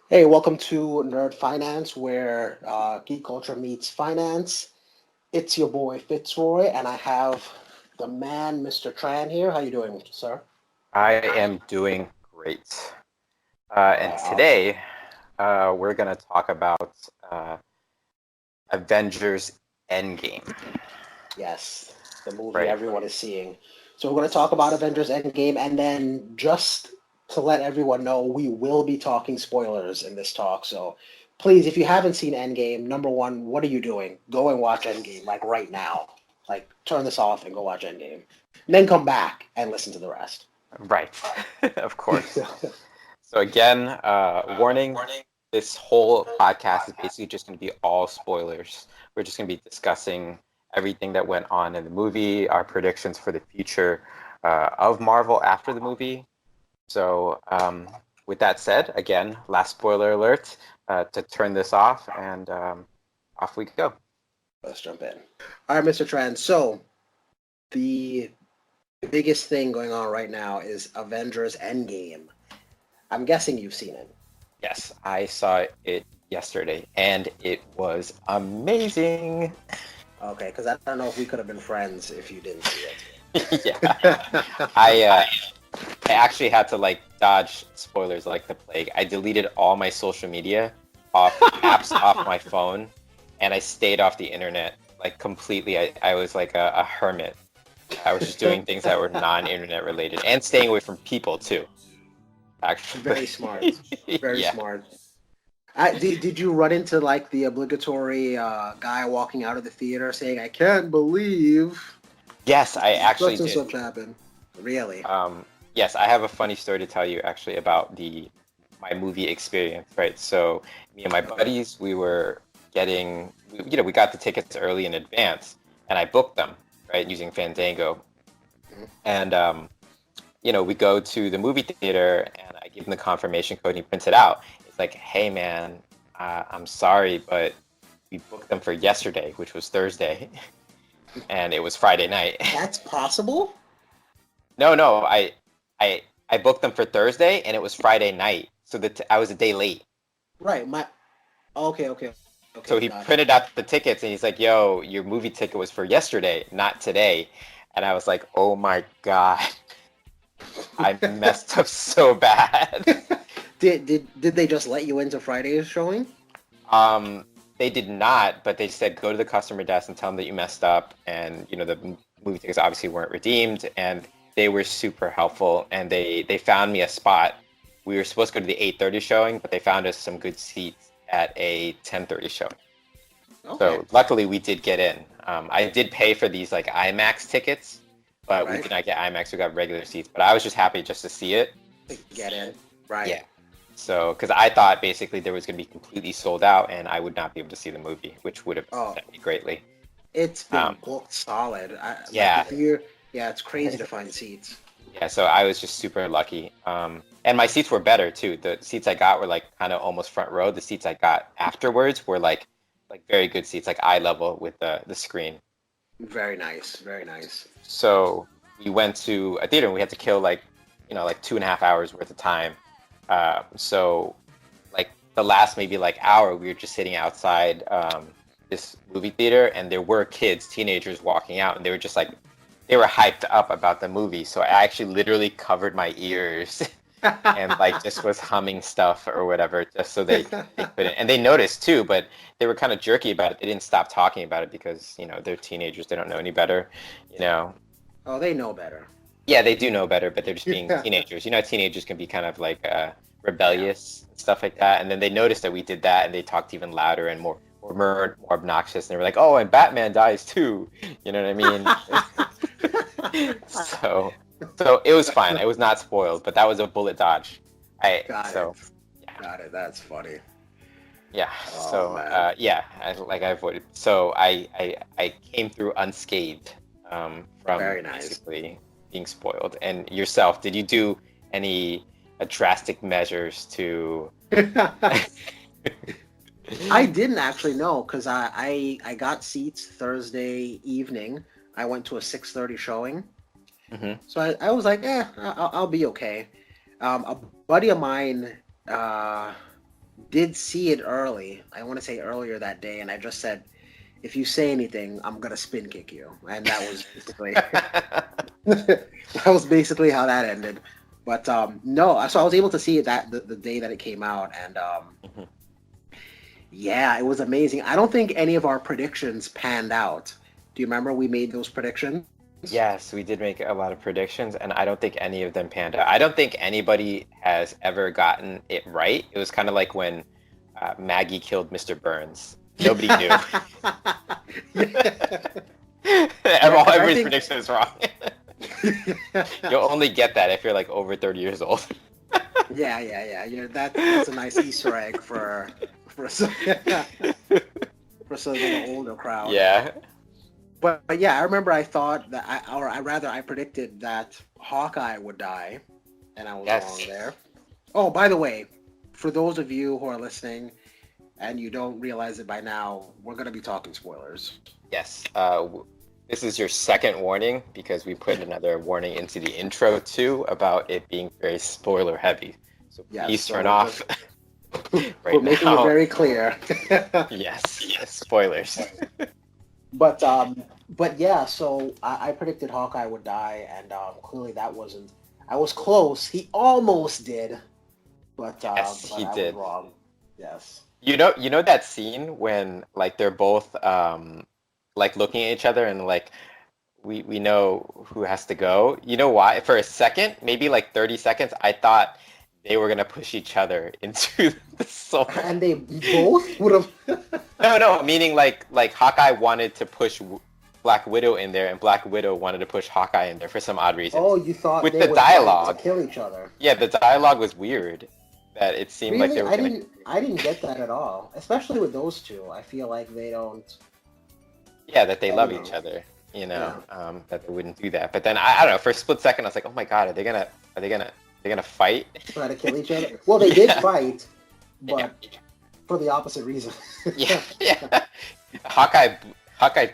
Hey, welcome to Nerd Finance, where geek culture meets finance. It's your boy Fitzroy, and I have the man, Mr. Tran here. How you doing, sir? I am doing great. And Awesome. today we're going to talk about uh, Avengers Endgame. Yes, the movie Right. everyone is seeing. So we're going to talk about Avengers Endgame, and then just to let everyone know, we will be talking spoilers in this talk. So please, if you haven't seen Endgame, number one, what are you doing? Go and watch Endgame, like right now. Like turn this off and go watch Endgame. And then come back and listen to the rest. Right. Of course. So, again, warning, this whole podcast is basically just going to be all spoilers. We're just going to be discussing everything that went on in the movie, our predictions for the future of Marvel after the movie. So, with that said, again, last spoiler alert to turn this off, and off we go. Let's jump in. All right, Mr. Tran. So the biggest thing going on right now is Avengers Endgame. I'm guessing you've seen it. Yes, I saw it yesterday, and it was amazing. Okay, because I don't know if we could have been friends if you didn't see Yeah, it. I uh, I actually had to like dodge spoilers like the plague. I deleted all my social media off apps off my phone, and I stayed off the internet like completely. I was like a hermit. I was just doing things that were non-internet related and staying away from people too, actually. Very smart. Very Yeah. smart. Did you run into like the obligatory guy walking out of the theater saying, "I can't believe Yes, I actually such and did. such happened"? Really? Um, yes, I have a funny story to tell you actually about the my movie experience, right? So me and my Okay. buddies, we were getting, we got the tickets early in advance, and I booked them, right, using Fandango. Mhm. And we go to the movie theater, and I give him the confirmation code, and he prints it out. It's like, hey man, I'm sorry, but we booked them for yesterday, which was Thursday, and it was Friday night. That's possible? No, no, I booked them for Thursday and it was Friday night, so that I was a day late. Right. Okay. So he Gotcha. printed out the tickets and he's like, "Yo, your movie ticket was for yesterday, not today." And I was like, "Oh my God, I messed up so bad." Did they just let you into Friday's showing? Um, they did not, but they said go to the customer desk and tell them that you messed up, and the movie tickets obviously weren't redeemed, and they were super helpful, and they found me a spot. We were supposed to go to the 8:30 showing, but they found us some good seats at a 10:30 showing. Okay. So luckily we did get in. I did pay for these like IMAX tickets, but we Right. did not get IMAX. We got regular seats, but I was just happy just to see it. To get in. Right. Yeah. So, because I thought basically there was going to be completely sold out and I would not be able to see the movie, which would have Oh, upset me greatly. it's been Um, booked solid. Like yeah, if you're, yeah, it's crazy to find seats. yeah. So I was just super lucky. And my seats were better too. The seats I got were like kind of almost front row. The seats I got afterwards were like very good seats, like eye level with the screen. Very nice. Very nice. So we went to a theater and we had to kill like 2.5 hours worth of time. So like the last maybe like hour, we were just sitting outside this movie theater, and there were kids, teenagers walking out, and they were just like they were hyped up about the movie. So I actually literally covered my ears and like just was humming stuff or whatever, just so they couldn't. And they noticed too, but they were kind of jerky about it. They didn't stop talking about it because they're teenagers, they don't know any better, you know. Oh, they know better. Yeah, they do know better, but they're just being teenagers. Teenagers can be kind of like Yeah. rebellious and stuff like that. And then they noticed that we did that, and they talked even louder and more obnoxious. And they were like, "Oh, and Batman dies too." You know what I mean? So, so it was fine. It was not spoiled, but that was a bullet dodge. I Got it. so yeah. Got it. That's funny. Yeah. Oh So man. I avoided. So I came through unscathed from Very nice. basically being spoiled. And yourself, did you do any drastic measures to? I didn't actually know because I got seats Thursday evening. I went to a 6:30 showing, Hmm. so I was like, I'll be okay. A buddy of mine uh, did see it early. I want to say earlier that day, and I just said, if you say anything, I'm gonna spin kick you, and that was basically that was basically how that ended. But no, so I was able to see it that the day that it came out, and Mhm. yeah, it was amazing. I don't think any of our predictions panned out. Do you remember we made those predictions? Yes, we did make a lot of predictions, and I don't think any of them panned out. I don't think anybody has ever gotten it right. It was kind of like when Maggie killed Mr. Burns. Nobody knew. Yeah, yeah, because I Everybody's think prediction is wrong. You'll only get that if you're like over 30 years old. yeah. That's a nice Easter egg for some for some of the older crowd. Yeah. But yeah, I remember I thought that I predicted that Hawkeye would die, and I was wrong Yes. there. Oh, by the way, for those of you who are listening and you don't realize it by now, we're gonna be talking spoilers. Yes. This is your second warning because we put another warning into the intro too about it being very spoiler heavy. So Yes, please so turn we're off we're right making it now. very clear. Yes. Spoilers. But but yeah, so I predicted Hawkeye would die, and clearly that wasn't. I was close. He almost did, Yes, but he I was did. wrong. Yes. You know that scene when like they're both like looking at each other and like we know who has to go. You know why? For a second, maybe like 30 seconds, I thought they were gonna push each other into the soul. And they both would have. No, meaning like Hawkeye wanted to push Black Widow in there, and Black Widow wanted to push Hawkeye in there for some odd reason. Oh, you thought With they the would fight to dialogue, kill each other? yeah, the dialogue was weird. That it seemed like Really, they were gonna, I didn't get that at all. Especially with those two, I feel like they don't. yeah, that they I don't love each know. other. You know, Yeah, that they wouldn't do that. But then I don't know. For a split second, I was like, oh my god, they're gonna fight? try to kill each other. Well, they did Yeah, fight, yeah, but for the opposite reason. yeah. Hawkeye, Hawkeye,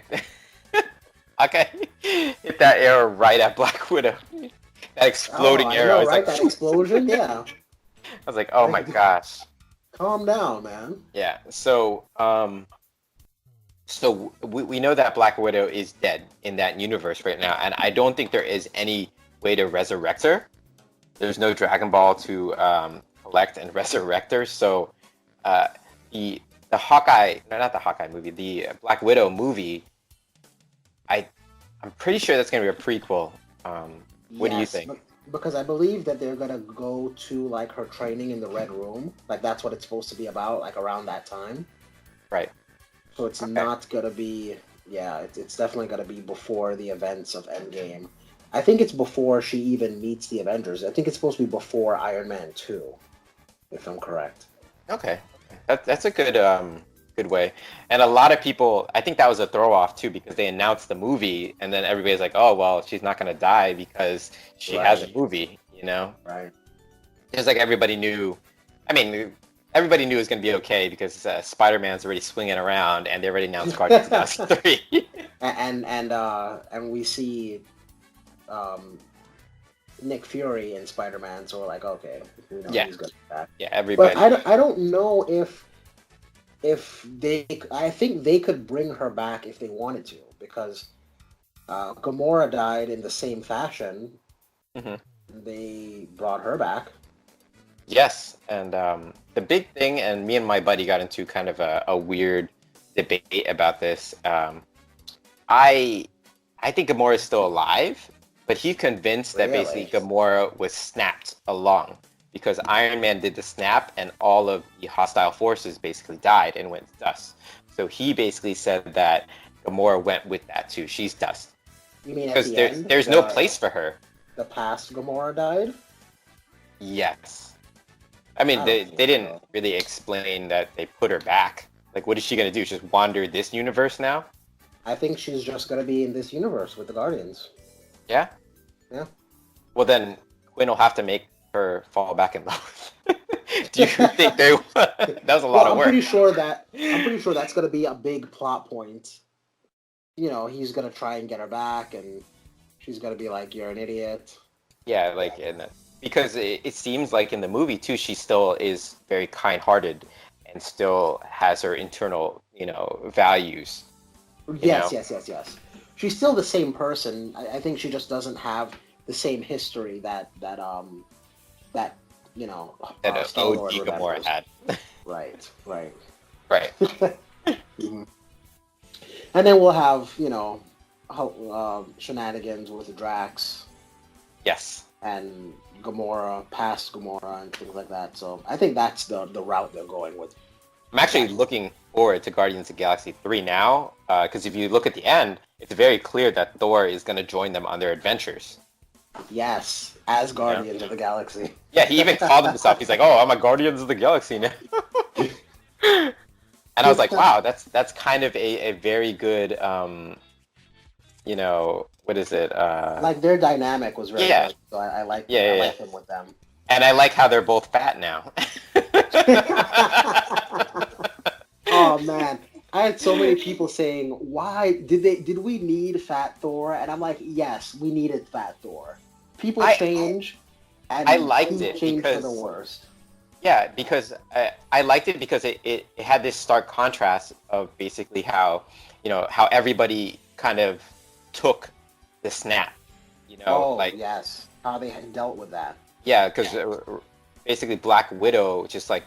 Hawkeye hit that arrow right at Black Widow. That Oh, exploding I arrow. I know, was right? like, That explosion. Yeah. I was like, oh my gosh. Calm down, man. Yeah. So we know that Black Widow is dead in that universe right now, and I don't think there is any way to resurrect her. There's no Dragon Ball to collect and resurrect her. So uh, the Hawkeye, no, not the Hawkeye movie, the Black Widow movie. I I'm pretty sure that's gonna be a prequel. What do you Yes, think? because I believe that they're gonna go to like her training in the Red Room. Like that's what it's supposed to be about, like around that time. Right. So it's Okay. not gonna be. Yeah, it's definitely gonna be before the events of Endgame. I think it's before she even meets the Avengers. I think it's supposed to be before Iron Man 2, if I'm correct. Okay. That's a good way. And a lot of people, I think that was a throw off too because they announced the movie and then everybody's like, "Oh, well, she's not going to die because she has a Right, movie," you know? right. Just like everybody knew. I mean, everybody knew it was going to be okay because Spider-Man's already swinging around and they already announced Guardians 2003. And we see um, Nick Fury in Spider-Man, so we're like, okay, we know Yeah. he's gonna be back. Yeah, But everybody. I don't know if they. I think they could bring her back if they wanted to, because Gamora died in the same fashion. Mhm. They brought her back. Yes, and the big thing, and me and my buddy got into kind of a weird debate about this. I I think Gamora is still alive, but he's convinced that basically Really? Gamora was snapped along because Iron Man did the snap, and all of the hostile forces basically died and went to dust. So he basically said that Gamora went with that too. She's dust You mean at because the end, there's no place for her. the past Gamora died? Yes. I mean, I don't they think didn't so. really explain that they put her back. Like, what is she gonna do? Just wander this universe now? I think she's just gonna be in this universe with the Guardians. Yeah. Yeah. Well, then Quinn will have to make her fall back in love. Do you think they? That was a lot Well, of work. I'm pretty sure that's gonna be a big plot point. You know, he's gonna try and get her back, and she's gonna be like, "You're an idiot." Yeah, like, and because it seems like in the movie too, she still is very kind-hearted and still has her internal, values, you Yes, know, yes, yes, yes. She's still the same person. I think she just doesn't have the same history that that Star Lord OG Gamora remembers. had. Right, right. Right. Mhm. And then we'll have shenanigans with Drax Yes. and Gamora, past Gamora, and things like that. So I think that's the route they're going with. I'm actually Drax. looking forward to Guardians of the Galaxy 3 now, because if you look at the end, it's very clear that Thor is going to join them on their adventures. Yes, as You know? Guardians of the Galaxy. Yeah, he even called himself. He's like, "Oh, I'm a Guardians of the Galaxy now." And I was like, "Wow, that's kind of a very good, what is it? Like their dynamic was very Yeah, good, so I like yeah, I yeah, yeah. like him with them. And I like how they're both fat now. Oh man, I had so many people saying, "Why did we need Fat Thor?" And I'm like, "Yes, we needed Fat Thor. People I change, I and liked he it changed for the because worst." yeah, because I liked it because it had this stark contrast of basically how everybody kind of took the snap, Oh like yes, how they had dealt with that. yeah, because basically Black Widow just like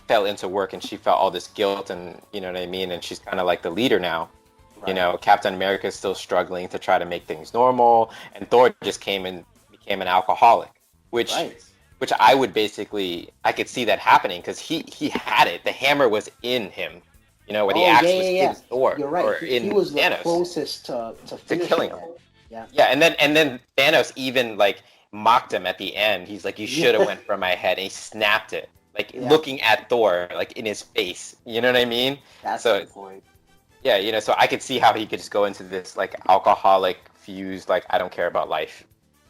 fell into work and she felt all this guilt and you know what I mean, and she's kind of like the leader now. Right, Captain America is still struggling to try to make things normal, and Thor just came and became an alcoholic, which right. which I could see that happening because he had it. The hammer was in him, where the Oh yeah, axe yeah, was in yeah. Thor You're right. or He in was the Thanos closest to to finishing killing him. it. Yeah. Yeah, and then Thanos even like mocked him at the end. He's like, "You should have Yeah. went for my head," and he snapped it, like Yeah. looking at Thor, like in his face. You know what I mean? That's a So good point. yeah, so I could see how he could just go into this like alcoholic fused, like I don't care about life.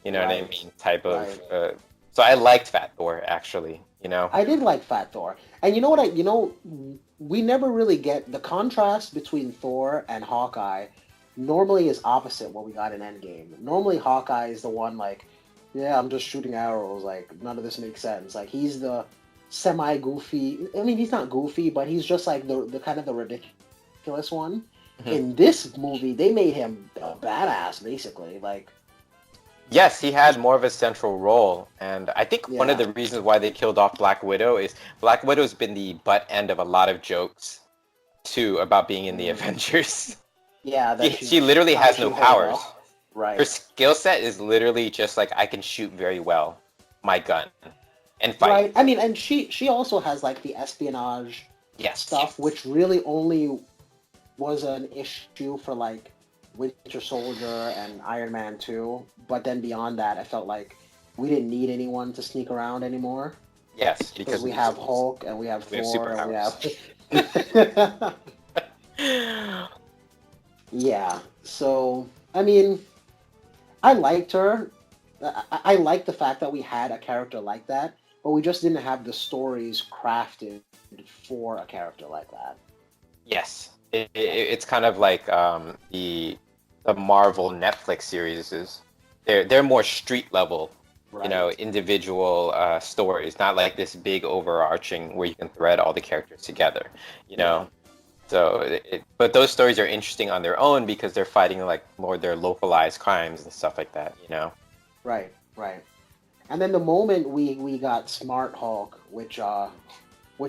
You know what I Right. mean? Type of. Right. So I liked Fat Thor actually. I did like Fat Thor. And you know what we never really get the contrast between Thor and Hawkeye normally is opposite what we got in Endgame. Normally Hawkeye is the one like, yeah, I'm just shooting arrows, like none of this makes sense. Like he's the semi goofy. I mean, he's not goofy, but he's just like the kind of the ridiculous one. Mhm. In this movie, they made him a badass basically. Like, Yes, he had more of a central role, and I think one of yeah. the reasons why they killed off Black Widow is Black Widow's been the butt end of a lot of jokes too about being in the Mm. Avengers. Yeah, She, that she literally how has she no holds powers. up. Her Right. skill set is literally just like I can shoot very well my gun and fight. Right. I mean, and she also has like the espionage Yes. stuff, which really only was an issue for like Winter Soldier and Iron Man 2. But then beyond that, I felt like we didn't need anyone to sneak around anymore Yes, because because we have Hulk and we have we have Thor and we superpowers. have yeah. So I mean, I liked her. I liked the fact that we had a character like that, but we just didn't have the stories crafted for a character like that. Yes, it's kind of like the Marvel Netflix series is. They're more street level, Right. individual stories, not like this big overarching where you can thread all the characters together, you Yeah. know. So, but those stories are interesting on their own because they're fighting like more their localized crimes and stuff like that. Right. Right. And then the moment we got Smart Hulk, which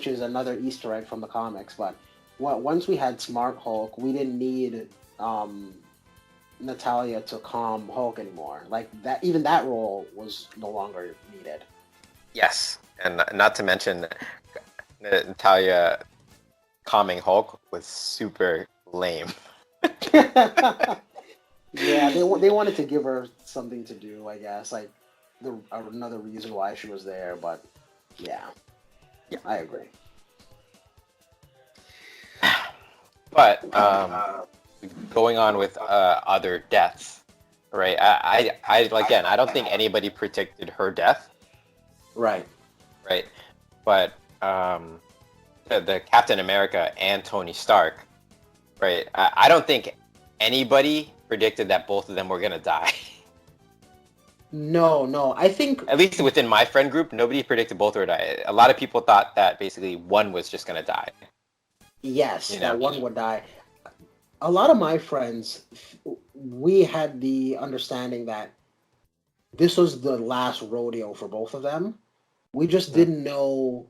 is another Easter egg from the comics, but once we had Smart Hulk, we didn't need um Natalia to calm Hulk anymore. Like that, even that role was no longer needed. Yes, and not to mention Natalia calming Hulk was super lame. Yeah, they wanted to give her something to do, I guess, like another reason why she was there. But yeah, Yeah. I agree. But going on with other deaths, right? I again, I don't think anybody predicted her death, Right. right? But the Captain America and Tony Stark, right? I don't think anybody predicted that both of them were gonna die. No. I think At least within my friend group, nobody predicted both would die. A lot of people thought that basically one was just gonna die. yes, You that know? one would die. A lot of my friends, we had the understanding that this was the last rodeo for both of them. We just Mhm. didn't know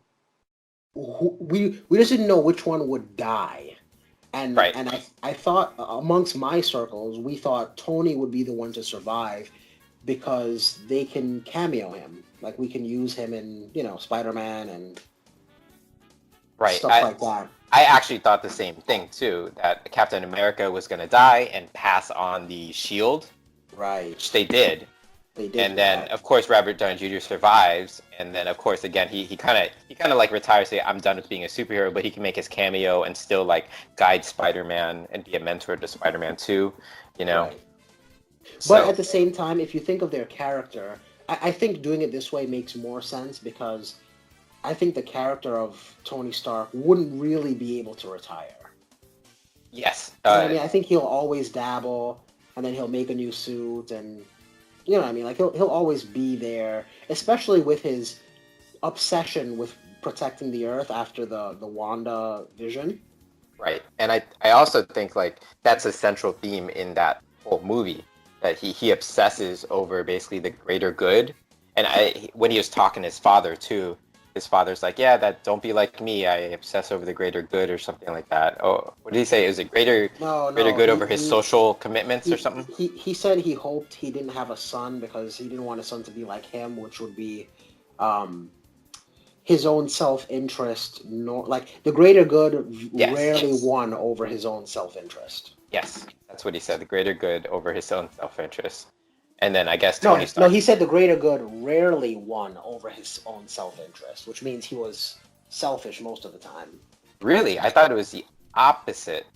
we just didn't know which one would die. And Right. and I thought amongst my circles, we thought Tony would be the one to survive because they can cameo him. Like we can use him in, Spider-Man and Right. stuff like that. I actually thought the same thing too, that Captain America was gonna die and pass on the shield, Right. which they did. They did And do then that. of course Robert Downey Jr. survives, and then of course again he kind of like retires, say I'm done with being a superhero, but he can make his cameo and still like guide Spider-Man and be a mentor to Spider-Man too, you know. Right. But So at the same time, if you think of their character, I think doing it this way makes more sense because I think the character of Tony Stark wouldn't really be able to retire. yes, You know what I mean? I think he'll always dabble, and then he'll make a new suit, and you know what I mean? Like he'll always be there, especially with his obsession with protecting the Earth after the Wanda vision. right. And I also think like that's a central theme in that whole movie, that he obsesses over basically the greater good. And when he was talking to his father too, his father's like, yeah, that don't be like me. I obsess over the greater good or something like that. Oh, what did he say? Is it No, greater no, good over his social commitments or he something? he said he hoped he didn't have a son because he didn't want his son to be like him, which would be um, his own self-interest. Nor like the greater good Yes. rarely won over his own self-interest. Yes. That's what he said. The greater good over his own self-interest. And then I guess Tony No, Stark. he said the greater good rarely won over his own self-interest, which means he was selfish most of the time. Really? I thought it was the opposite.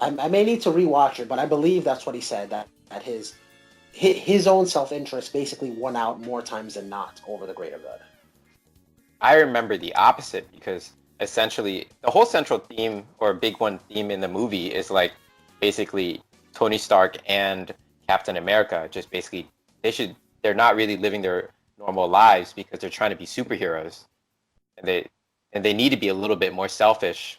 I may need to rewatch it, but I believe that's what he said. That his own self-interest basically won out more times than not over the greater good. I remember the opposite because essentially the whole central theme or big one theme in the movie is like basically Tony Stark and Captain America just basically they're not really living their normal lives because they're trying to be superheroes, and they need to be a little bit more selfish,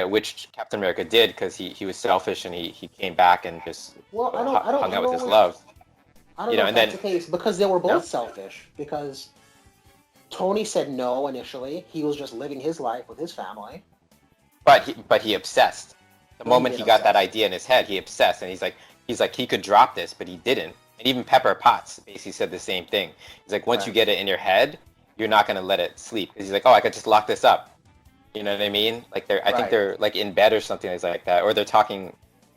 which Captain America did because he was selfish and he came back and just Well, I don't hung out with his know love, I don't know if and that's then the case because they were no, both selfish. Because Tony said no initially; he was just living his life with his family. but he obsessed. The Well, he moment did he got that obsess. idea in his head, he obsessed, and he's like he could drop this, but he didn't. And even Pepper Potts basically said the same thing. He's like, once you Right, get it in your head, you're not gonna let it sleep. Because he's like, oh, I could just lock this up. You know what I mean? Like I think right, they're like in bed or something like that, or they're talking,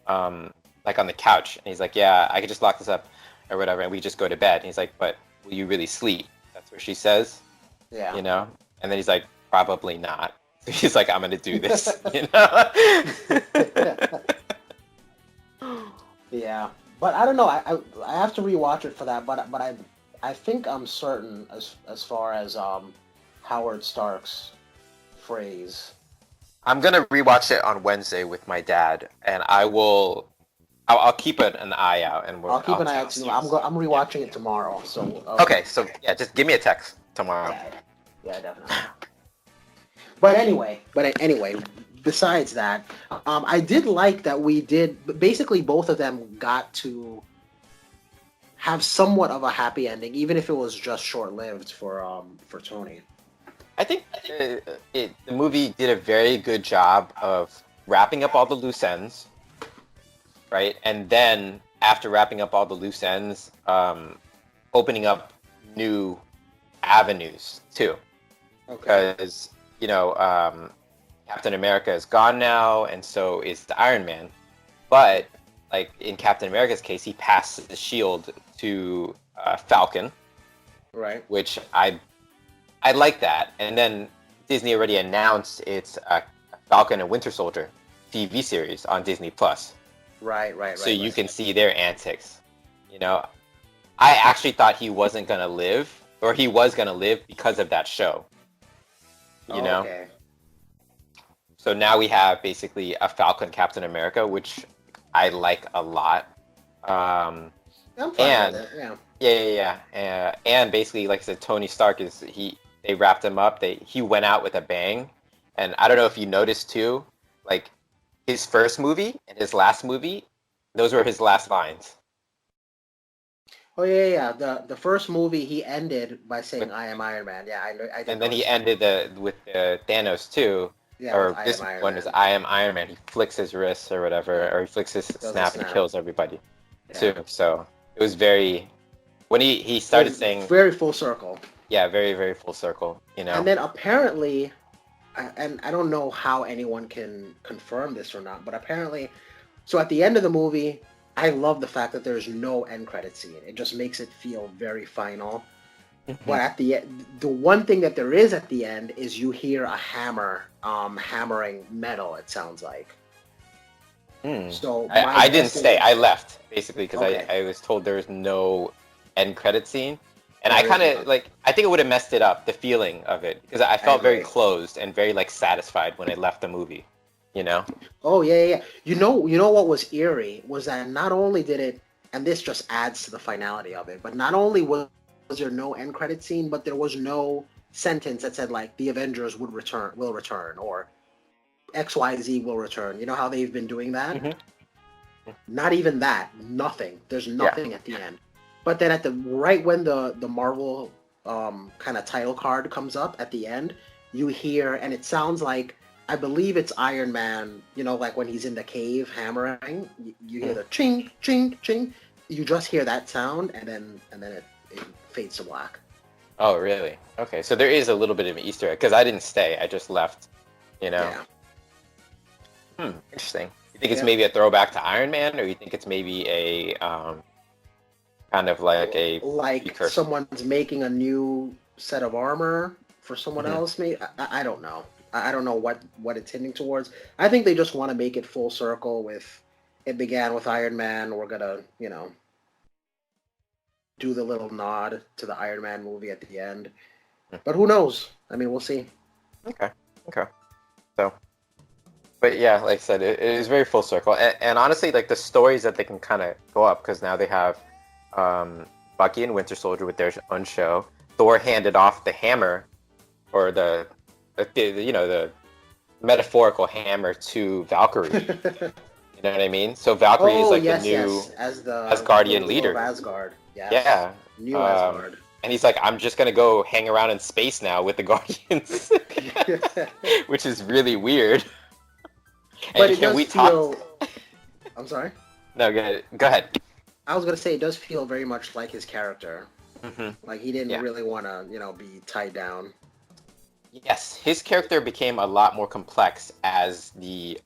um, like on the couch, and he's like, yeah, I could just lock this up, or whatever, and we just go to bed. And he's like, but will you really sleep? That's what she says, yeah. you know. And then he's like, probably not. So he's like, I'm gonna do this, you know. Yeah, but I don't know. I have to rewatch it for that. But I think I'm certain as far as Howard Stark's phrase. I'm gonna rewatch it on Wednesday with my dad, and I'll keep an eye out, and I'll keep I'll an eye tell out too. you. I'm Yeah. rewatching it tomorrow. So Okay, so yeah, just give me a text tomorrow. yeah, yeah, definitely. But anyway, besides that, I did like that we did. Basically, both of them got to have somewhat of a happy ending, even if it was just short lived for Tony. I think the movie did a very good job of wrapping up all the loose ends, right? And then after wrapping up all the loose ends, opening up new avenues too, Okay. because you know Captain America is gone now, and so is the Iron Man. But like in Captain America's case, he passed the shield to Falcon, Right. which I like that. And then Disney already announced its Falcon and Winter Soldier TV series on Disney Plus, Right. Right. so Right. you Right. can see their antics. You know, I actually thought he wasn't gonna live, or he was gonna live because of that show. You Oh, know, okay. so now we have basically a Falcon Captain America, which I like a lot. Um, I'm fine with And it. Yeah. and basically, like I said, Tony Stark they wrapped him up. He went out with a bang, and I don't know if you noticed too, like his first movie and his last movie, those were his last lines. Oh yeah. The first movie he ended by With saying "I am Iron Man." Yeah, I did and then he notice that. ended with Thanos too, Yeah, with or "I am this Iron one is Man." I am Iron Man. He flicks his wrists or whatever, Yeah, or he flicks his does a snap and snap. kills everybody Yeah, too. So it was very when he it was started saying, very full circle. yeah, very very full circle. And then apparently, and I don't know how anyone can confirm this or not, but apparently, so at the end of the movie, I love the fact that there's no end credit scene. It just makes it feel very final. But Mhm. at the one thing that there is at the end is you hear a hammer hammering metal. It sounds like. Hmm. So my I didn't guess stay. is I left basically because okay. I was told there was no end credit scene, and I There kind is of none. like I think it would have messed it up the feeling of it because I I felt very agree. closed and very like satisfied when I left the movie. You know? Oh yeah. You know what was eerie was that not only did it, and this just adds to the finality of it, but not only was there no end credit scene, but there was no sentence that said like the Avengers will return, or XYZ will return. You know how they've been doing that? Hmm. Not even that. Nothing. There's Yeah. nothing at the end. But then at the right when the Marvel kind of title card comes up at the end, you hear and it sounds like I believe it's Iron Man. You know, like when he's in the cave hammering, you hear Mhm. the ching ching ching. You just hear that sound, and then it fades to black. Oh, really? Okay, so there is a little bit of an Easter egg because I didn't stay. I just left. You know? Yeah. Interesting. You think it's Yep. maybe a throwback to Iron Man, or you think it's maybe a kind of like a Like precursor? someone's making a new set of armor for someone Hmm. else. Maybe I don't know. I don't know what it's hinting towards. I think they just want to make it full circle with. It began with Iron Man. We're gonna do the little nod to the Iron Man movie at the end. But who knows? I mean, we'll see. Okay. Okay. So. But yeah, like I said, it is very full circle, and honestly, like the stories that they can kind of go up because now they have Bucky and Winter Soldier with their own show. Thor handed off the hammer, or the metaphorical hammer to Valkyrie. You know what I mean? So Valkyrie is Oh like the yes, new yes. As the Asgardian ruler of leader. Asgard. Yes, Yeah, new um, Asgard. and he's like, I'm just gonna go hang around in space now with the Guardians, which is really weird. But And it can does we talk? feel. I'm sorry. No, go ahead. Go ahead. I was gonna say it does feel very much like his character. Hmm. Like he didn't Yeah. really want to, be tied down. Yes, his character became a lot more complex as The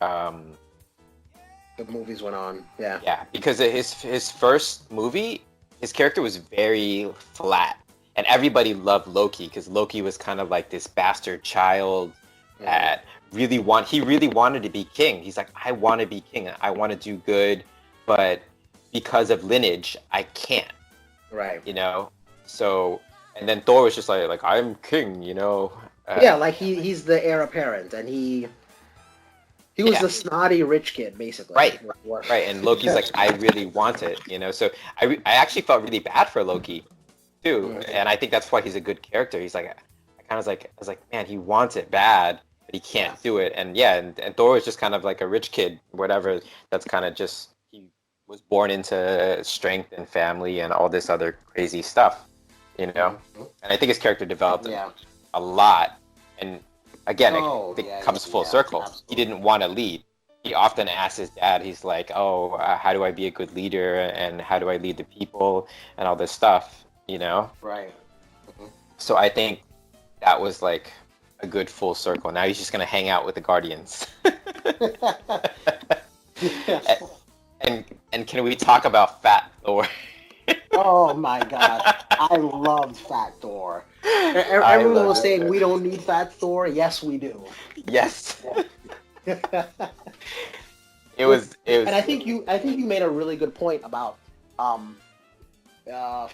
movies went on. Yeah. yeah, because his first movie, his character was very flat, and everybody loved Loki because Loki was kind of like this bastard child Hmm. that he really wanted to be king. He's like, I want to be king. I want to do good, but because of lineage, I can't. Right. You know. So and then Thor was just like I'm king. You know. Yeah, like he's the heir apparent, and he was Yeah. the snotty rich kid, basically. Right, right. And Loki's like, I really want it, you know. So I actually felt really bad for Loki too, Mhm. and I think that's why he's a good character. He's like, I kind of was like, I was like, man, he wants it bad, but he Yeah. can't do it. And yeah, and Thor was just kind of like a rich kid, whatever. That's kind of just he was born into strength and family and all this other crazy stuff, you know. Mhm. And I think his character developed Yeah. a lot. And again, Oh it yeah, comes full yeah, circle. He absolutely. didn't want to lead. He often asks his dad, he's like, "Oh, how do I be a good leader, and how do I lead the people, and all this stuff," you know. Right. Mhm. So I think that was like a good full circle. Now he's just gonna hang out with the Guardians. Yes. and and can we talk about Fat Thor? Oh my God, I loved Fat Thor. I Everyone love was this saying guy. we don't need Fat Thor. Yes, we do. Yes, Yeah. it was. It And was. I think you made a really good point about um,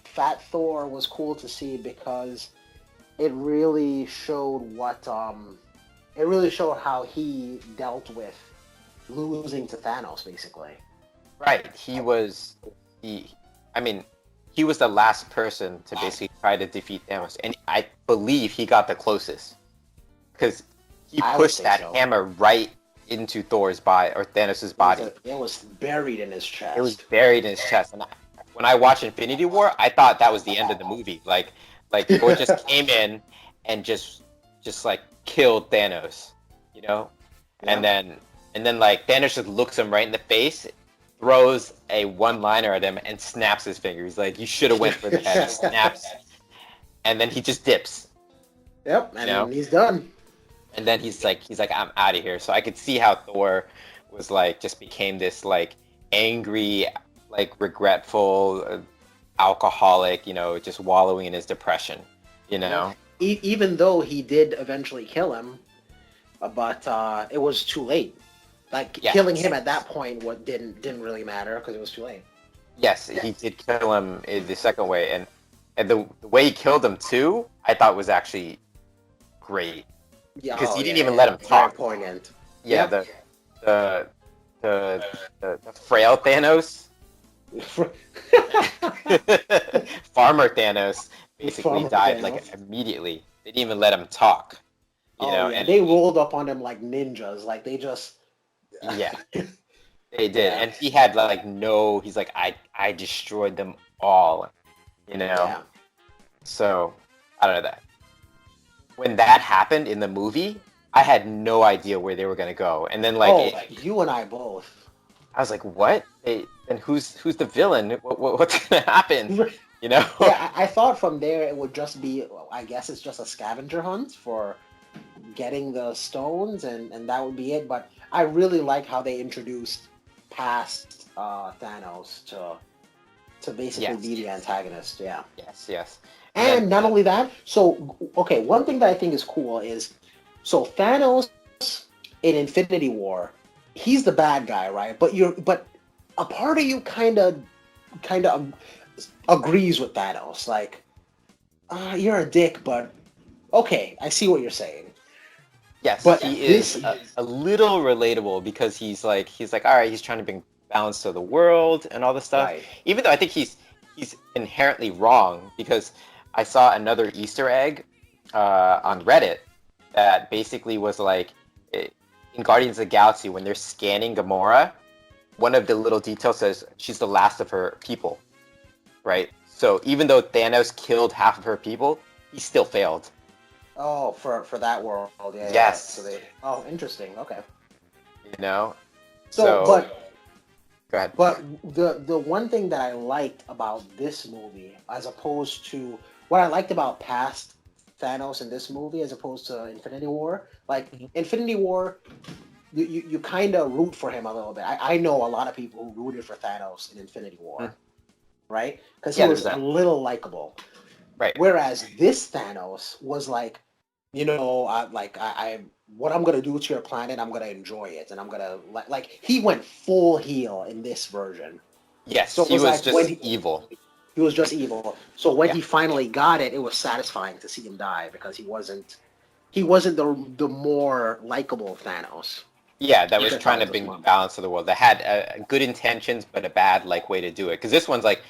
Fat Thor was cool to see because it really showed it really showed how he dealt with losing to Thanos, basically. Right. He was he. I mean, he was the last person to basically try to defeat Thanos, and I believe he got the closest because he I would pushed say that so. hammer right into Thor's body or Thanos' body. It was buried in his chest. It was buried in his chest, and when I watched Infinity War, I thought that was the end of the movie. Like Thor just came in and just like killed Thanos, you know, and then like Thanos just looks him right in the face, throws a one-liner at him, and snaps his finger. He's like, "You should have went for the head." Snaps, and then he just dips. Yep, and he's done. And then he's like, "I'm out of here." So I could see how Thor was like, just became this like angry, like regretful, alcoholic, just wallowing in his depression, Even though he did eventually kill him, but it was too late. Like killing him at that point, didn't really matter because it was too late. Yes, he did kill him in the second way, and the way he killed him too, I thought was actually great. Yeah, because he didn't even let him talk. Very poignant. Yeah, the frail Thanos, Farmer Thanos, basically died like immediately. They didn't even let him talk. And they rolled up on him like ninjas. Like they just. Yeah, they did, and he had like no. He's like, I destroyed them all. Yeah. So I don't know that. When that happened in the movie, I had no idea where they were gonna go, and then you and I both. I was like, "What? And who's the villain? What's gonna happen?" Yeah, I thought from there it would just be. I guess it's just a scavenger hunt for getting the stones, and that would be it. But I really like how they introduced past Thanos to basically be the antagonist. Yeah. Yes. And not only that, one thing that I think is cool is, Thanos in Infinity War, he's the bad guy, right? But a part of you kind of agrees with Thanos, like, you're a dick, but okay, I see what you're saying. Yes, but he is a little relatable because he's like, all right, he's trying to bring balance to the world and all this stuff. Right. Even though I think he's inherently wrong, because I saw another Easter egg on Reddit that basically was like, in Guardians of the Galaxy, when they're scanning Gamora, one of the little details says she's the last of her people, right? So even though Thanos killed half of her people, he still failed. Oh, for that world, yeah. Yes. Yeah. So interesting. Okay. So go ahead. But the one thing that I liked about this movie, as opposed to what I liked about past Thanos in this movie, as opposed to Infinity War, like Infinity War, you kind of root for him a little bit. I know a lot of people who rooted for Thanos in Infinity War, right? Because he was a little likable. Right. Whereas this Thanos was like, what I'm gonna do to your planet, I'm gonna enjoy it, and I'm gonna like he went full heel in this version. Yes, so he was just evil. He was just evil. So when he finally got it, it was satisfying to see him die because he wasn't the more likable Thanos. Yeah, that was trying to bring balance to the world. That had good intentions, but a bad way to do it. Because this one's like,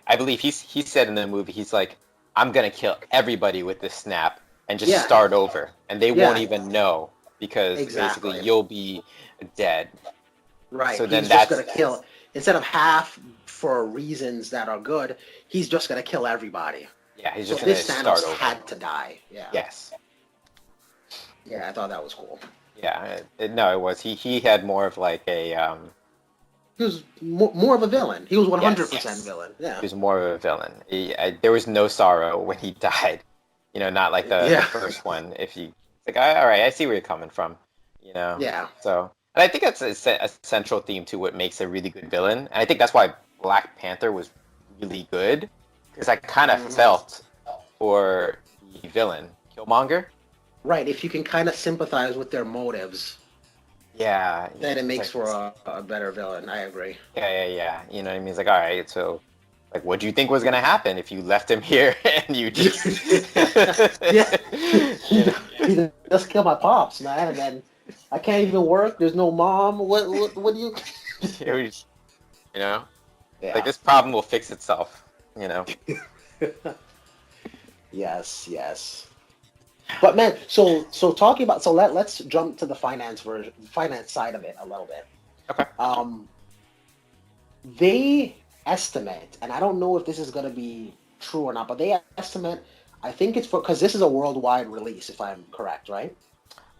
I believe he said in the movie, he's like, I'm gonna kill everybody with this snap and just start over, and they won't even know because basically you'll be dead. Right. So then that's just gonna kill instead of half for reasons that are good. He's just gonna kill everybody. Yeah, he's just gonna start over. Had to die. Yeah. Yes. Yeah, I thought that was cool. Yeah, it was. He had more of like a. He was more of a villain. He was 100% villain. Yeah. He was more of a villain. There was no sorrow when he died. Not like the first one. If you like, all right, I see where you're coming from. Yeah. So, and I think that's a central theme to what makes a really good villain. And I think that's why Black Panther was really good, because I kind of felt for the villain, Killmonger. Right. If you can kind of sympathize with their motives. Yeah. Then it makes for a better villain. I agree. Yeah. You know what I mean? It's like, all right, so, what do you think was going to happen if you left him here and you just... He just killed my pops, man, and then I can't even work. There's no mom. What do you... Like Yeah. this problem will fix itself, you know. Yes, yes. But man, so talking about let's jump to the finance side of it a little bit. Okay. Um, they estimate, and I don't know if this is going to be true or not, but they estimate, I think it's for, because this is a worldwide release, if I'm correct, right?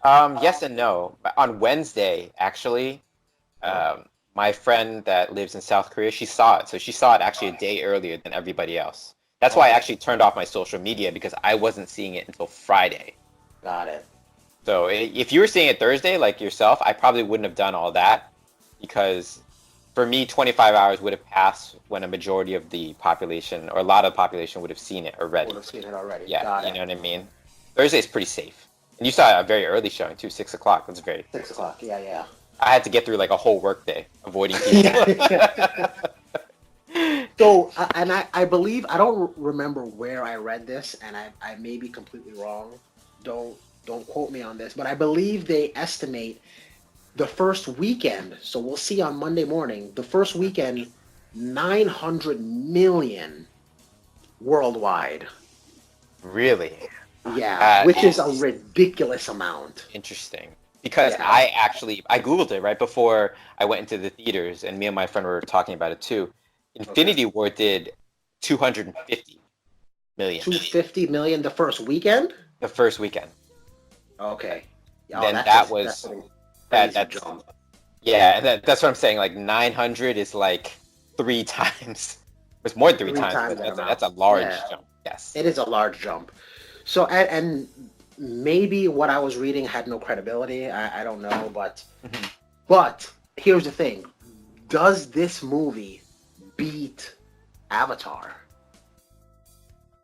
Yes and no. But on Wednesday, actually, Uh, um, my friend that lives in South Korea, she saw it. So she saw it actually a day earlier than everybody else. That's why I okay, actually turned off my social media because I wasn't seeing it until Friday. got it. So if you were seeing it Thursday, like yourself, I probably wouldn't have done all that because for me, 25 hours would have passed when a majority of the population or a lot of the population would have seen it Would already. have seen it already. Yeah, Got you it. know what I mean? Thursday's pretty safe. And you saw a very early showing too, 6 o'clock. That's very. 6 o'clock. Yeah, yeah. I had to get through like a whole workday avoiding people. Yeah. So, and I believe, I don't remember where I read this, and I may be completely wrong. Don't don't quote me on this, but I believe they estimate the first weekend. So we'll see on Monday morning. The first weekend, 900 million worldwide. Really? Yeah, That which is a is ridiculous amount. interesting. Because Yeah. I Googled it right before I went into the theaters, and me and my friend were talking about it too. Okay. Infinity War did 250 million 250 million the first weekend? the first weekend. Okay. Oh, Then that's a that crazy that's jump. yeah, and that's what I'm saying. Like 900 is like three times. It's more than three Three times, times but that that's amount. a large Yeah. jump. Yes. It is a large jump. So, and maybe what I was reading had no credibility. I don't know, Mhm. but here's the thing: does this movie beat Avatar?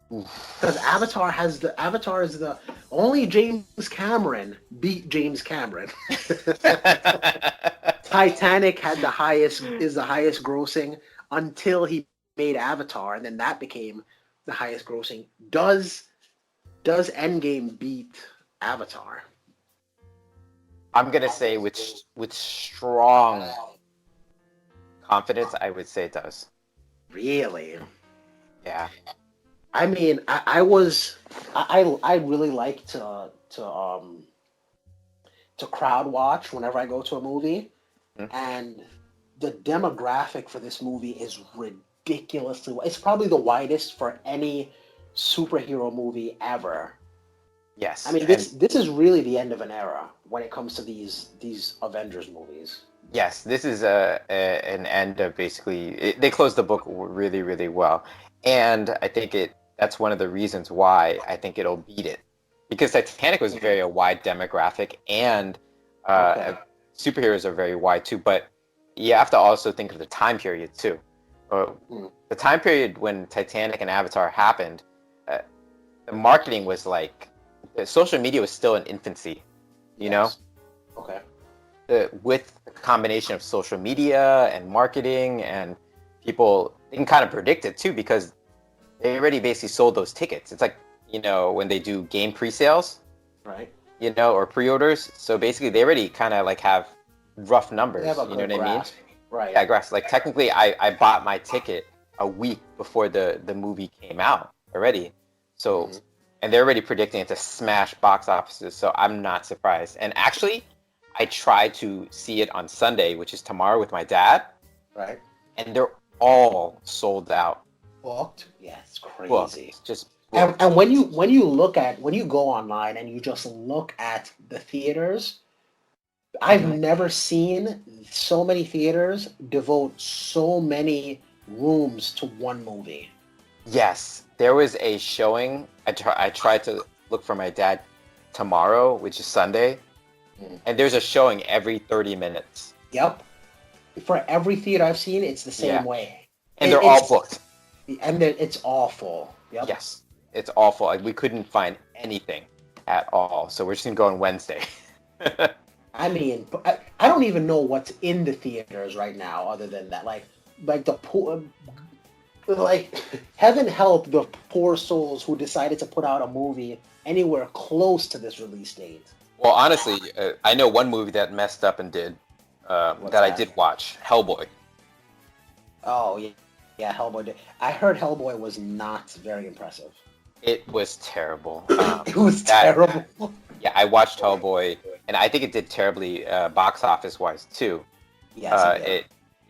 Because Oof. Avatar is the only James Cameron beat James Cameron. Titanic had the highest grossing until he made Avatar, and then that became the highest grossing. Does Endgame beat Avatar? I'm gonna say with strong confidence, I would say it does. Really? Yeah. I mean, I really like to crowd watch whenever I go to a movie, Mhm. and the demographic for this movie is ridiculously. It's probably the widest for any superhero movie ever. I Yes, mean, and this is really the end of an era when it comes to these Avengers movies. yes, this is an end of basically they closed the book really really well, and I think that's one of the reasons why I think it'll beat it because Titanic was Mhm. very a wide demographic and Okay. superheroes are very wide too, but you have to also think of the time period too. Uh, Mm. the time period when Titanic and Avatar happened, uh, the marketing was like social media was still in infancy, you know Yes. Okay. with the combination of social media and marketing and people they can kind of predict it too because they already basically sold those tickets. It's like, when they do game pre-sales, Right. or pre-orders. So basically they already kind of like have rough They have numbers, a you know good what I mean? grasp. Right. Yeah, grass. Like technically I bought my ticket a week before the movie came out already. So Hmm. and they're already predicting it to smash box offices, so I'm not surprised. And actually, I tried to see it on Sunday, which is tomorrow, with my dad, Right. and they're all sold out, Booked. Yeah, it's crazy. booked, just And booked. when you go online and you just look at the theaters, I've Hmm. never seen so many theaters devote so many rooms to one movie. Yes, there was a showing. I tried to look for my dad tomorrow, which is Sunday, Mm. and there's a showing every 30 minutes. Yep. For every theater I've seen, it's the same Yeah, way. and they're all It's booked. and it's awful. Yep. Yes, it's awful. Like we couldn't find anything at all. So we're just gonna go on Wednesday. I mean, I don't even know what's in the theaters right now, other than that. Like the poor, like heaven help the poor souls who decided to put out a movie anywhere close to this release date. Well, honestly, I know one movie that messed up and did What's that I that? did watch, Hellboy. Oh, yeah. Yeah, Hellboy did. I heard Hellboy was not very impressive. It was terrible. It was That terrible. Yeah, I watched Hellboy, and I think it did terribly box office wise too. Yes, it did. It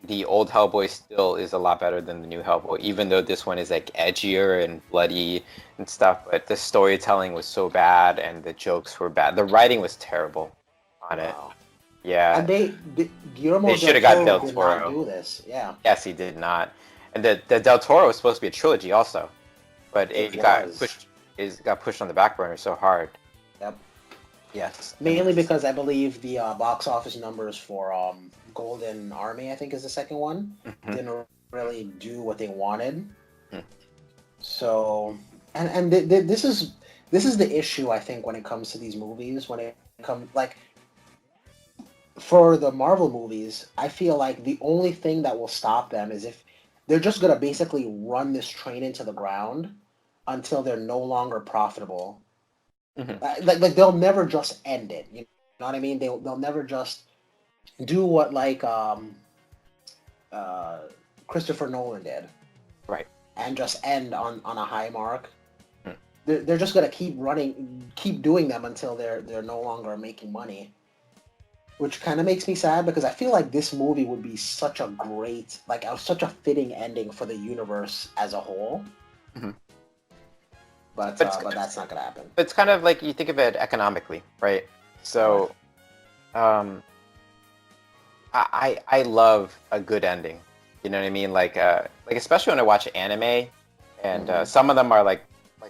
The old Hellboy still is a lot better than the new Hellboy, even though this one is like edgier and bloody and stuff. But the storytelling was so bad, and the jokes were bad. The writing was terrible on it. Wow. And Yeah, Guillermo they should del have got Toro Del did not Toro. do this. Yeah, Yes, he did not. And the Del Toro was supposed to be a trilogy also, but it it was. got pushed on the back burner so hard. Yep. Yes, and Mainly because I believe the box office numbers for Golden Army, I think, is the second one, mhm. didn't really do what they wanted. Hmm. So, and this is the issue I think when it comes to these movies. When it comes like for the Marvel movies, I feel like the only thing that will stop them is if they're just gonna basically run this train into the ground until they're no longer profitable. Mhm. Like they'll never just end it. You know what I mean? They'll never just do what like uh, Christopher Nolan did Right. and just end on a high mark. Hmm. They're just gonna keep running, keep doing them until they're no longer making money, which kind of makes me sad because I feel like this movie would be such a great, like, such a fitting ending for the universe as a whole. Mhm. But that's not gonna happen. It's kind of like you think of it economically, right? Right. So, um, I love a good ending. You know what I mean? Like especially when I watch anime, and Mhm. some of them are like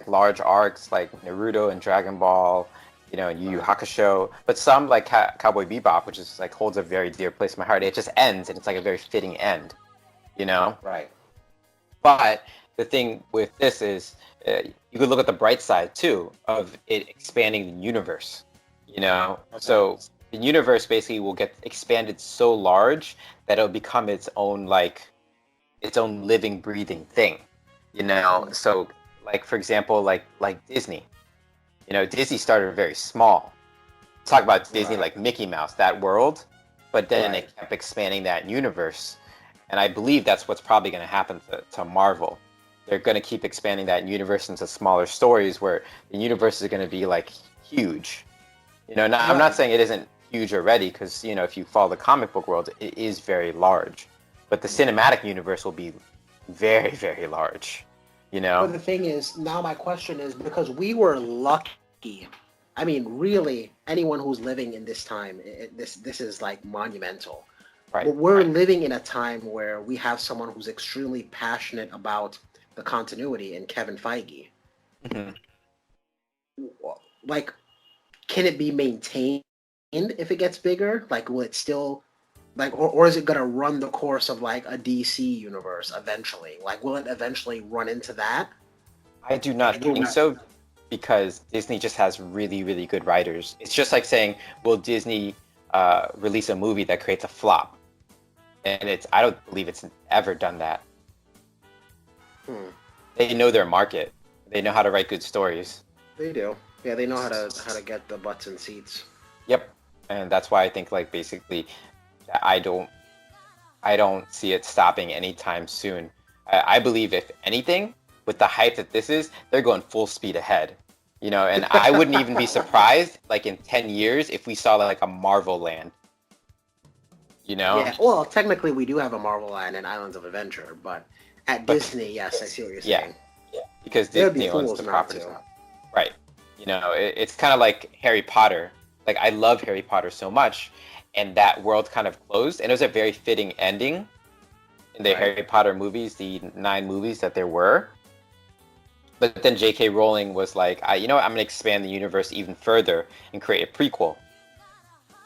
large arcs, like Naruto and Dragon Ball, you know, and Yu Yu Right. Hakusho. But some like Cowboy Bebop, which is like holds a very dear place in my heart. It just ends, and it's like a very fitting end. You know. Right. But the thing with this is, you could look at the bright side too of it expanding the universe. You know, Okay. so the universe basically will get expanded so large that it'll become its own its own living, breathing thing. You know, Mhm. so like for example, like Disney. You know, Disney started very small. Talk about Disney Right. like Mickey Mouse, that world, but then Right. it kept expanding that universe, and I believe that's what's probably going to happen to Marvel. They're going to keep expanding that universe into smaller stories where the universe is going to be like huge. You know, I'm not Right. saying it isn't huge already, because you know if you follow the comic book world, it is very large, but the Right. cinematic universe will be very, very large. You But know, the thing is, now my question is because we were lucky. I mean, really, anyone who's living in this time, this is like monumental. right, But we're right. living in a time where we have someone who's extremely passionate about the continuity in Kevin Feige. Mhm. Like, can it be maintained if it gets bigger? Like, will it still like, or is it gonna run the course of like a DC universe eventually? Like, will it eventually run into that? I do not Like, will think we, so, because Disney just has really, really good writers. It's just like saying, will Disney release a movie that creates a flop? And I don't believe it's ever done that. hmm. They know their market. They know how to write good stories. They do. Yeah, they know how to get the butts in seats. Yep. And that's why I think like basically I don't I don't see it stopping anytime soon. I believe if anything, with the hype that this is, they're going full speed ahead. You know, and I wouldn't even be surprised, like in 10 years, if we saw like a Marvel land, you know? Yeah, well, technically we do have a Marvel Land and Islands of Adventure, but at But Disney, yes, I see what you're yeah, saying. because They would be Disney owns fools the not properties to. now. Right. You know, it's kind of like Harry Potter. Like I love Harry Potter so much, and that world kind of closed, and it was a very fitting ending in the Right. Harry Potter movies, the 9 movies that there were. But then J.K. Rowling was like, you know what, I'm going to expand the universe even further and create a prequel,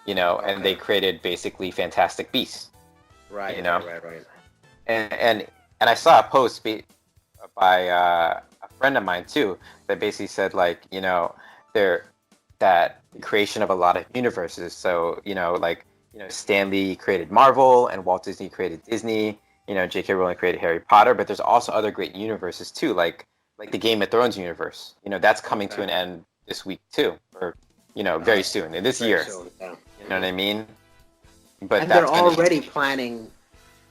you know, and they Okay. created basically Fantastic Beasts, you Right, know. right, right, right. And and I saw a post by a friend of mine too that basically said like, you know, there that the creation of a lot of universes. So, you know, like, you know, Stan Lee created Marvel and Walt Disney created Disney, you know, J.K. Rowling created Harry Potter, but there's also other great universes too, like the Game of Thrones universe. You know, that's coming to Okay. an end this week too, or you know, Uh, very soon in this very year. soon. Yeah. You know what Mhm. I mean? But And they're that's gonna already planning.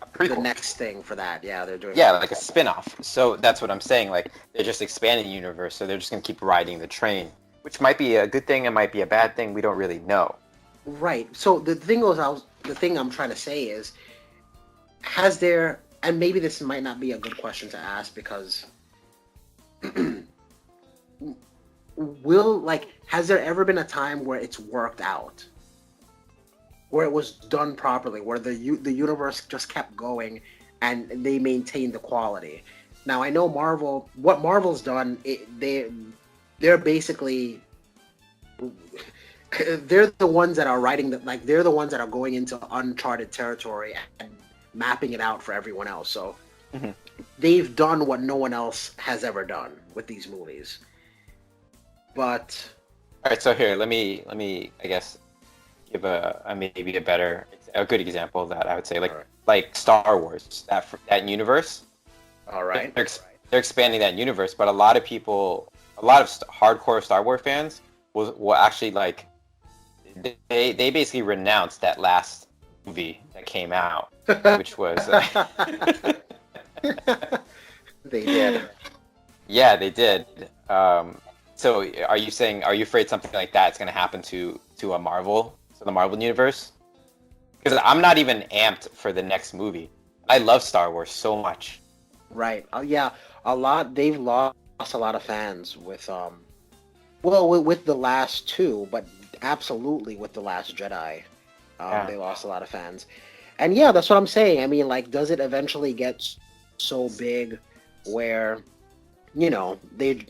a the prequel. next thing for that. Yeah, they're doing a Yeah, like a prequel. spin-off. So that's what I'm saying. Like they're just expanding the universe, so they're just gonna keep riding the train, which might be a good thing, it might be a bad thing. We don't really know. Right. So the thing I'm trying to say is, has there, and maybe this might not be a good question to ask because has there ever been a time where it's worked out, where it was done properly, where the universe just kept going and they maintained the quality? Now I know what Marvel's done, they're basically they're the ones that are writing they're the ones that are going into uncharted territory and mapping it out for everyone else. So Mhm. they've done what no one else has ever done with these movies. But All right, so here, let me I guess give a maybe a good example of that I would say all right, like Star Wars, that universe. all They're, right, they're ex- they're expanding that universe, but a lot of people, a lot of hardcore Star Wars fans will actually like they basically renounced that last movie that came out, which was they did. yeah, they did. So are you afraid something like that is going to happen to the Marvel universe? Because I'm not even amped for the next movie. I love Star Wars so much. Right. Yeah, a lot. They've lost a lot of fans with the last two, but absolutely with the Last Jedi. Yeah. They lost a lot of fans. And yeah, that's what I'm saying. I mean, like, does it eventually get so big where, they,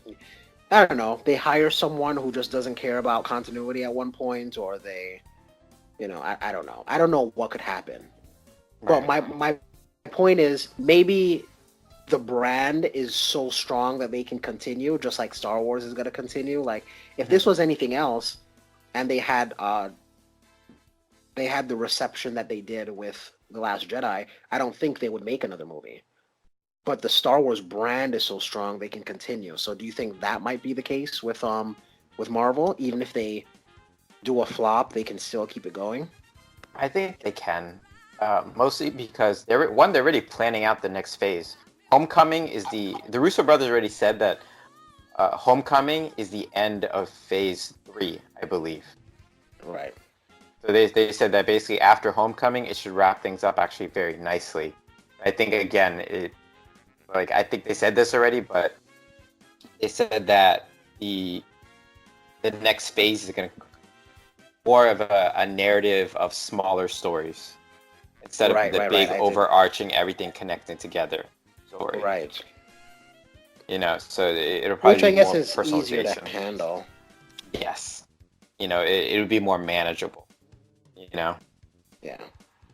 I don't know, they hire someone who just doesn't care about continuity at one point, or I don't know. I don't know what could happen. But Right. my point is, maybe the brand is so strong that they can continue, just like Star Wars is going to continue. Like, if Mhm. this was anything else, and they had the reception that they did with The Last Jedi, I don't think they would make another movie. But the Star Wars brand is so strong they can continue. So do you think that might be the case with Marvel? Even if they do a flop, they can still keep it going? I think they can, mostly because they're already planning out the next phase. Homecoming is the Russo brothers already said that Homecoming is the end of Phase 3, I believe. Right. So they said that basically after Homecoming, it should wrap things up actually very nicely. I think again, I think they said this already, but they said that the the next phase is going to more of a narrative of smaller stories instead of Right, the right, right. big I did. overarching everything connecting together story. Right. So it'll Which probably I be guess more is easier to personalization. handle. Yes, it would be more manageable. You know, Yeah.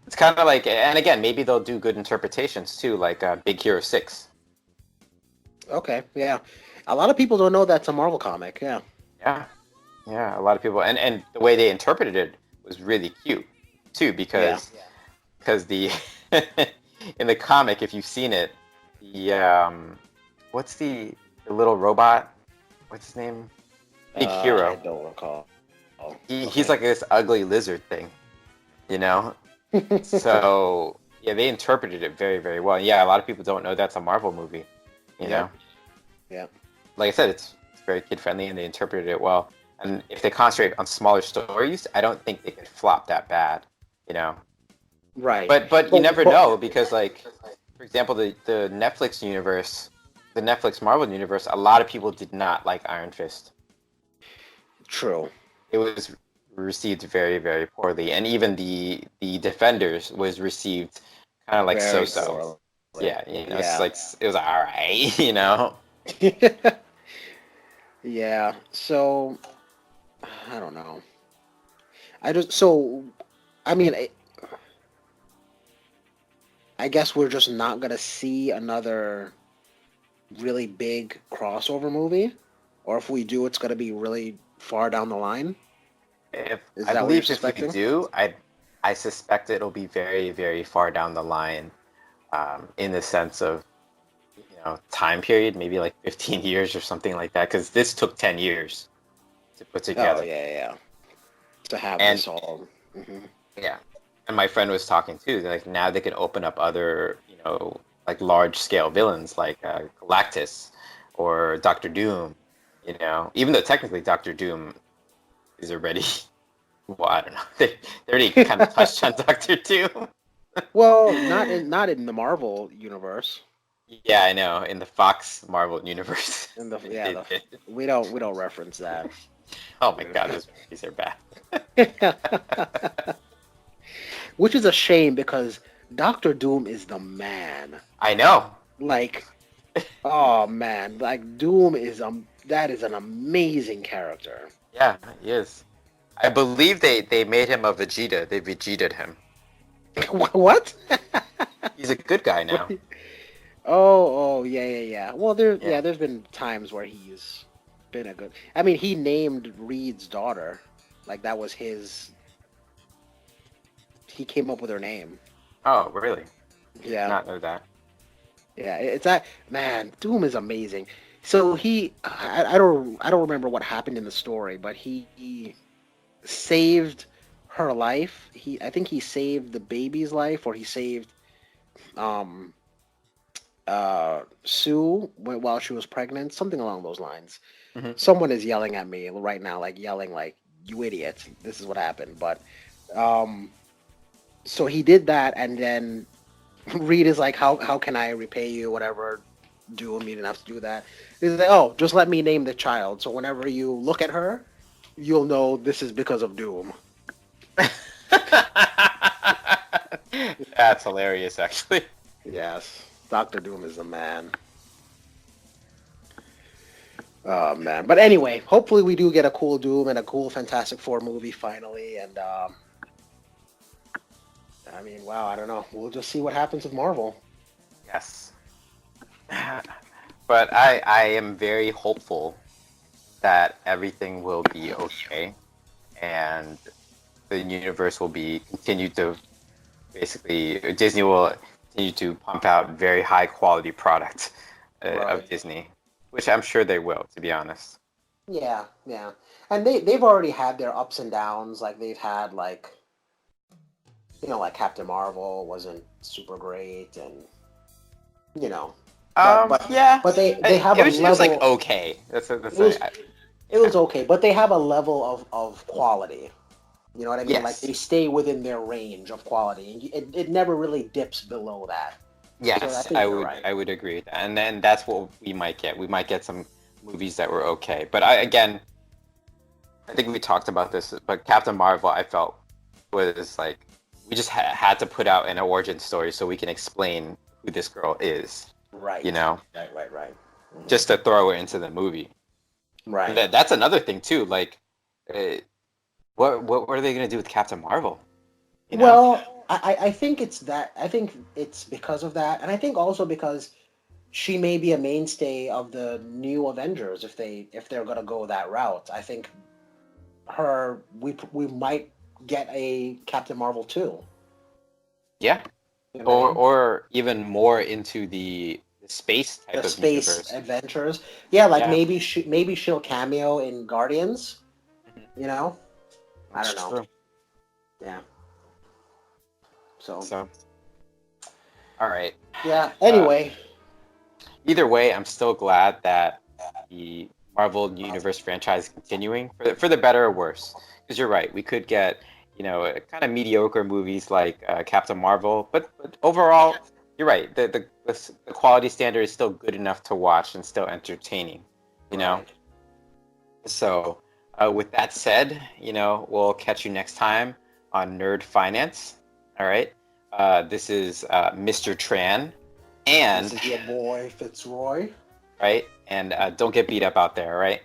it's kind of like, and again, maybe they'll do good interpretations too, like Big Hero 6. Okay. Yeah. A lot of people don't know that's a Marvel comic. Yeah. Yeah, yeah, a lot of people, and the way they interpreted it was really cute too, Yeah. because the in the comic, if you've seen it, the what's the little robot? What's his name? Big I Hero. don't recall. Oh, He's okay. like this ugly lizard thing, you know. So yeah, they interpreted it very very well. Yeah, a lot of people don't know that's a Marvel movie. You Yep. know, Yep. like I said, it's very kid friendly and they interpreted it well. And if they concentrate on smaller stories, I don't think they could flop that bad. You know, Right. but you never But know because like for example the Netflix universe, the Netflix Marvel universe, a lot of people did not like Iron Fist. true. It was received very very poorly, and even the Defenders was received kind of like so Very so. poorly. Yeah, it's Yeah. like it was all right. You know. Yeah. So I don't know. I just so I mean I guess we're just not gonna see another really big crossover movie, or if we do, it's gonna be really far down the line. If Is I that what you're believe if we suspecting? do, I suspect it'll be very very far down the line, in the sense of time period, maybe like 15 years or something like that, because this took 10 years to put Oh together. yeah, yeah. To have And this all. Hmm. yeah, I my friend was talking too. Like now they can open up other, like large scale villains like Galactus or Doctor Doom. Even though technically Doctor Doom is already, well, I don't know. They already kind of touched on Doctor Doom. Well, not in the Marvel universe. Yeah, I know. In the Fox Marvel universe, In the they the did. we don't reference that. Oh my God, those movies are bad. Which is a shame because Doctor Doom is the man. I know. Like, oh man, like Doom is that is an amazing character. Yeah, he is. I believe they made him a Vegeta. They Vegeta'd him. What? He's a good guy now. Oh, yeah. Well, Yeah. there's been times where he's been a good. I mean, he named Reed's daughter, like that was his. He came up with her name. Oh, really? Did Yeah, not know that. yeah. It's that man. Doom is amazing. So I don't remember what happened in the story, but he saved her life. I think he saved the baby's life, or he saved um Sue while she was pregnant, something along those lines. Hmm. Someone is yelling at me right now, like yelling, like "You idiot! This is what happened." But um, so he did that, and then Reed is like, "How can I repay you? Whatever. Doom, you didn't have to do that." He's like, "Oh, just let me name the child. So whenever you look at her, you'll know this is because of Doom." That's hilarious, actually. Yes, Doctor Doom is the man. Oh man! But anyway, hopefully we do get a cool Doom and a cool Fantastic Four movie finally. And I mean, wow, I don't know. We'll just see what happens with Marvel. Yes. But I am very hopeful that everything will be okay and the universe will be continued to basically Disney will continue to pump out very high quality product Right. of Disney, which I'm sure they will, to be honest. Yeah. And they've already had their ups and downs. Like they've had like Captain Marvel wasn't super great, and you know, but but Yeah, but they have a it was like level. okay. It That's was a, it was okay, but they have a level of quality. You know what I mean? Like yes, they stay within their range of quality, and it never really dips below that. So I yes, think you're right. I would agree with that, and then that's what we might get. We might get some movies that were okay, but I think we talked about this, but Captain Marvel, I felt was like we just had to put out an origin story so we can explain who this girl is, you Right. know, Right. just to throw her into the movie. And Right. that's another thing too. Like, uh, what are they gonna do with Captain Marvel? You know? Well, I think it's that. I think it's because of that, and I think also because she may be a mainstay of the new Avengers if they're gonna go that route. I think we might get a Captain Marvel too. Yeah. You know what I mean? Or even more into the space The type of space universe. adventures. Yeah, like Yeah, maybe she'll cameo in Guardians. mhm, You know, I that's don't know. true. Yeah. So So, all right. yeah. Uh, Anyway, Either way, I'm still glad that the Marvel Universe franchise is continuing for the better or worse. Because you're right, we could get kind of mediocre movies like Captain Marvel, but overall, you're right. The quality standard is still good enough to watch and still entertaining. You know. right. So, with that said, we'll catch you next time on Nerd Finance. All right. This is Mr. Tran, This and is your boy Fitzroy. right, and don't get beat up out there. All right.